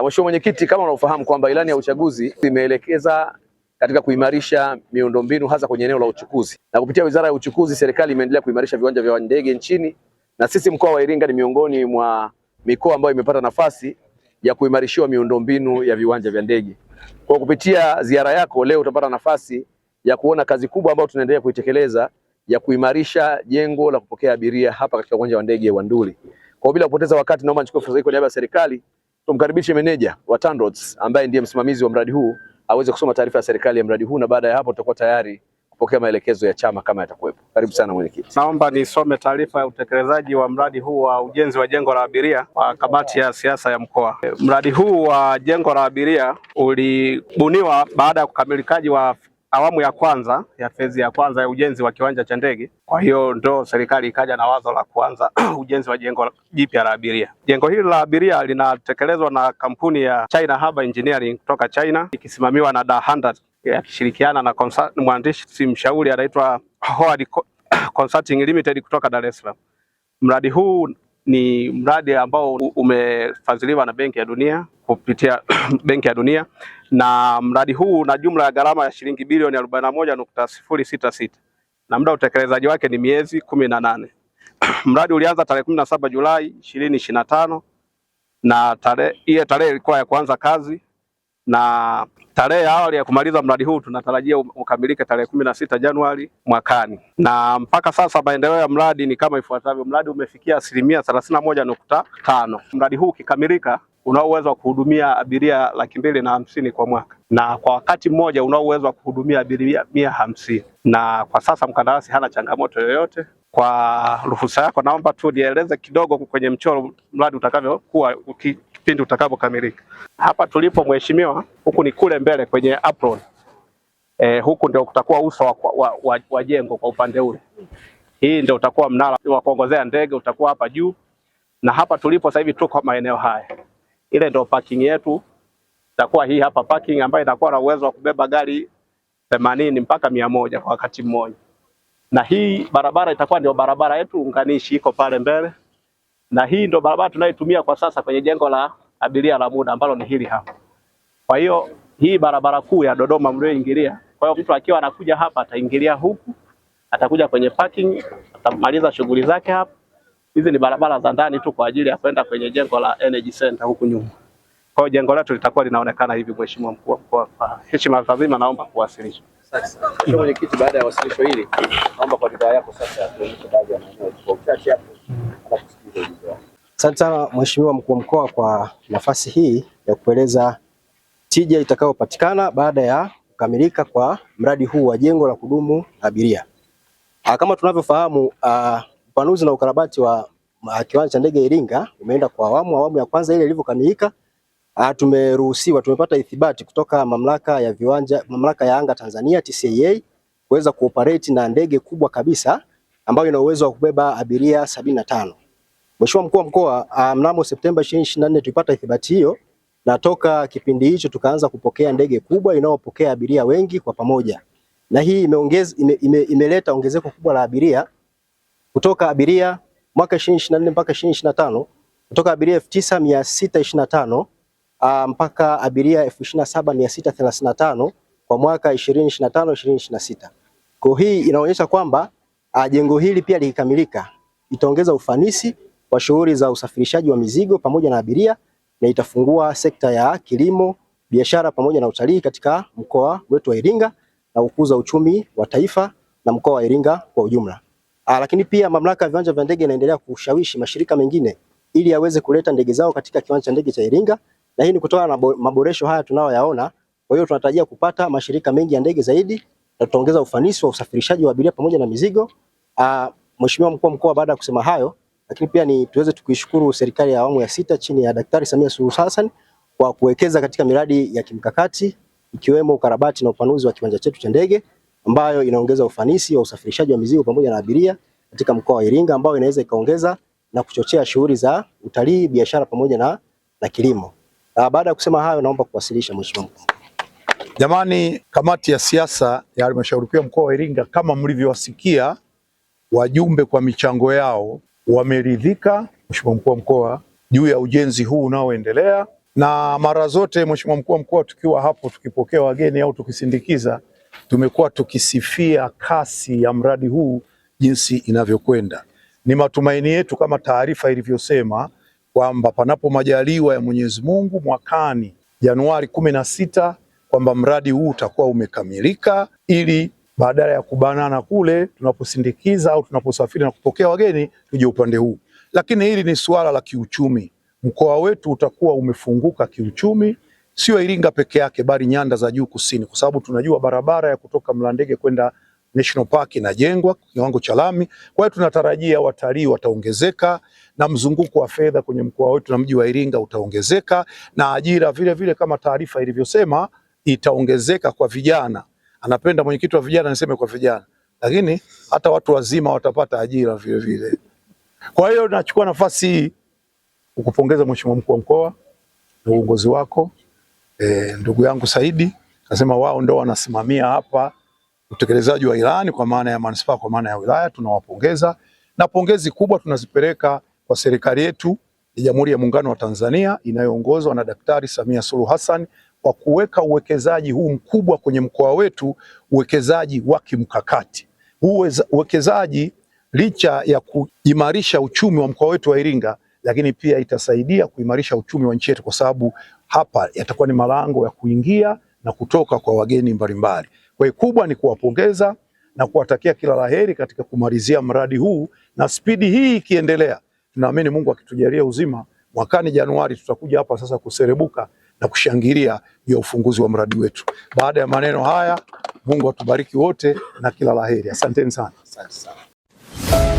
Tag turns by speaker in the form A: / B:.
A: Mheshimiwa Mwenyekiti, kama unaofahamu kwamba ilani ya uchaguzi imeelekeza katika kuimarisha miundombinu hasa kwenye eneo la uchukuzi, na kupitia Wizara ya Uchukuzi serikali imeendelea kuimarisha viwanja vya ndege nchini, na sisi mkoa wa Iringa ni miongoni mwa mikoa ambayo imepata nafasi ya kuimarishiwa miundombinu ya viwanja vya ndege. Kwa kupitia ziara yako leo utapata nafasi ya kuona kazi kubwa ambayo tunaendelea kuitekeleza ya kuimarisha jengo la kupokea abiria hapa katika uwanja wa ndege wa Nduli. Kwa bila kupoteza wakati, naomba nichukue fursa hii kwa niaba ya serikali tumkaribishe meneja wa TANROADS ambaye ndiye msimamizi wa mradi huu aweze kusoma taarifa ya serikali ya mradi huu, na baada ya hapo tutakuwa tayari kupokea maelekezo ya chama kama yatakuwepo. Karibu sana mwenyekiti.
B: Naomba nisome taarifa ya utekelezaji wa mradi huu wa ujenzi wa jengo la abiria wa kamati ya siasa ya mkoa. Mradi huu wa jengo la abiria ulibuniwa baada ya kukamilikaji wa awamu ya kwanza ya fezi ya kwanza ya ujenzi wa kiwanja cha ndege. Kwa hiyo ndo serikali ikaja na wazo la kuanza ujenzi wa jengo jipya la abiria. Jengo hili la abiria linatekelezwa na kampuni ya China Harbour Engineering kutoka China ikisimamiwa na Dahanda yakishirikiana na mwandishi mshauri anaitwa Howard Consulting Limited kutoka Dar es Salaam. Mradi huu ni mradi ambao umefadhiliwa na Benki ya Dunia kupitia Benki ya Dunia, na mradi huu una jumla ya gharama ya shilingi bilioni 41.066 na muda utekelezaji wake ni miezi 18. Mradi ulianza tarehe 17 Julai 2025 na tarehe ilikuwa ya kuanza kazi, na tarehe ya awali ya kumaliza mradi huu tunatarajia ukamilike tarehe 16 Januari mwakani. Na mpaka sasa maendeleo ya mradi ni kama ifuatavyo. Mradi umefikia 31.5%. Mradi huu ukikamilika una uwezo wa kuhudumia abiria 250,000 kwa mwaka, na kwa wakati mmoja una uwezo wa kuhudumia abiria 150. Na kwa sasa mkandarasi hana changamoto yoyote. Kwa ruhusa yako, naomba tu nieleze kidogo kwenye mchoro mradi utakavyokuwa kipindi utakapokamilika. Hapa tulipo mheshimiwa, huku ni kule mbele kwenye apron. Huku ndio kutakuwa uso wa jengo kwa upande ule. Hii ndio utakuwa mnara wa kuongozea ndege, utakuwa hapa juu. Na hapa tulipo sasa hivi tuko maeneo haya. Ile ndio parking yetu. Itakuwa hii hapa parking ambayo inakuwa na uwezo wa kubeba gari 80 mpaka 100 kwa wakati mmoja. Na hii barabara itakuwa ndio barabara yetu unganishi iko pale mbele. Na hii ndio barabara tunayotumia kwa sasa kwenye jengo la abiria la muda ambalo ni hili hapa. Kwa hiyo hii barabara kuu ya Dodoma mlioingilia. Kwa hiyo mtu akiwa anakuja hapa ataingilia huku, atakuja kwenye parking, atamaliza shughuli zake hapa. Hizi ni barabara za ndani tu kwa ajili ya kwenda kwenye jengo la Energy Center huku nyuma. Kwa hiyo jengo letu litakuwa linaonekana hivi mheshimiwa mkuu wa mkoa. Heshima lazima naomba kuwasilisha.
A: Sasa mheshimiwa mwenyekiti, baada ya wasilisho hili naomba kwa ridhaa yako sasa tuonyeshe baadhi ya maeneo kwa uchache hapo.
C: Asante sana mheshimiwa mkuu wa mkoa kwa nafasi hii ya kueleza tija itakayopatikana baada ya kukamilika kwa mradi huu wa jengo la kudumu abiria. Kama tunavyofahamu, upanuzi na ukarabati wa kiwanja cha ndege Iringa umeenda kwa awamu ya kwanza ile ilivyokamilika. Tumepata ithibati kutoka mamlaka ya anga Tanzania TCAA kuweza kuoperate na ndege kubwa kabisa ambayo ina uwezo wa kubeba abiria 75. Mheshimiwa mkuu wa mkoa, mnamo Septemba 2024 tulipata ithibati hiyo, na toka kipindi hicho tukaanza kupokea ndege kubwa inayopokea abiria wengi kwa pamoja. Na hii imeleta ongezeko kubwa la abiria kutoka abiria mwaka 2024 mpaka 2025 kutoka abiria 9625 mpaka abiria 27635 kwa mwaka 2025-2026. Kwa hii inaonyesha kwamba jengo hili pia likikamilika itaongeza ufanisi wa shughuli za usafirishaji wa mizigo pamoja na abiria, na itafungua sekta ya kilimo, biashara pamoja na utalii katika mkoa wetu wa Iringa na kukuza uchumi wa taifa na mkoa wa Iringa kwa ujumla. Lakini pia mamlaka ya viwanja vya ndege inaendelea kushawishi mashirika mengine ili yaweze kuleta ndege zao katika kiwanja cha ndege cha Iringa, na hii ni kutokana na maboresho haya tunayoyaona. Kwa hiyo tunatarajia kupata mashirika mengi ya ndege zaidi na tutaongeza ufanisi wa usafirishaji wa abiria pamoja na mizigo. Mheshimiwa mkuu wa mkoa, baada ya kusema hayo, lakini pia tuweze tukuishukuru serikali ya awamu ya 6 chini ya Daktari Samia Suluhu Hassan kwa kuwekeza katika miradi ya kimkakati ikiwemo ukarabati na upanuzi wa kiwanja chetu cha ndege ambayo inaongeza ufanisi wa usafirishaji wa mizigo pamoja na abiria katika mkoa wa Iringa, ambayo inaweza ikaongeza na kuchochea shughuli za utalii, biashara pamoja na kilimo. Baada ya kusema hayo, naomba kuwasilisha mheshimiwa mkuu.
D: Jamani, kamati ya siasa ya halmashauri kuu ya mkoa wa Iringa, kama mlivyowasikia wajumbe kwa michango yao, wameridhika mheshimiwa mkuu wa mkoa juu ya ujenzi huu unaoendelea, na mara zote Mheshimiwa Mkuu wa Mkoa tukiwa hapo tukipokea wageni au tukisindikiza, tumekuwa tukisifia kasi ya mradi huu jinsi inavyokwenda. Ni matumaini yetu kama taarifa ilivyosema kwamba panapo majaliwa ya Mwenyezi Mungu mwakani Januari 16 kwamba mradi huu utakuwa umekamilika, ili badala ya kubanana kule tunaposindikiza au tunaposafiri na kupokea wageni tuje upande huu. Lakini hili ni suala la kiuchumi. Mkoa wetu utakuwa umefunguka kiuchumi, sio Iringa peke yake bali nyanda za juu kusini, kwa sababu tunajua barabara ya kutoka Mlandege kwenda National Park inajengwa kiwango cha lami. Kwa hiyo tunatarajia watalii wataongezeka na mzunguko wa fedha kwenye mkoa wetu na mji wa Iringa utaongezeka, na ajira vile vile kama taarifa ilivyosema itaongezeka kwa vijana. Anapenda mwenyekiti wa vijana niseme kwa vijana, lakini hata watu wazima watapata ajira vile vile. Kwa hiyo nachukua nafasi hii kukupongeza Mheshimiwa Mkuu wa Mkoa na uongozi wako. Ndugu yangu Saidi nasema wao ndio wanasimamia hapa utekelezaji wa ilani kwa maana ya manispaa, kwa maana ya wilaya. Tunawapongeza na pongezi kubwa tunazipeleka kwa serikali yetu ya Jamhuri ya Muungano wa Tanzania inayoongozwa na Daktari Samia Suluhu Hassan kwa kuweka uwekezaji huu mkubwa kwenye mkoa wetu, uwekezaji wa kimkakati. Huu uwekezaji licha ya kuimarisha uchumi wa mkoa wetu wa Iringa, lakini pia itasaidia kuimarisha uchumi wa nchi yetu, kwa sababu hapa yatakuwa ni malango ya kuingia na kutoka kwa wageni mbalimbali. Kwa hiyo kubwa ni kuwapongeza na kuwatakia kila laheri katika kumalizia mradi huu, na spidi hii ikiendelea, tunaamini Mungu akitujalia uzima, mwakani Januari tutakuja hapa sasa kuserebuka na kushangilia ya ufunguzi wa mradi wetu. Baada ya maneno haya, Mungu atubariki wote na kila laheri. Asanteni sana. Asante sana.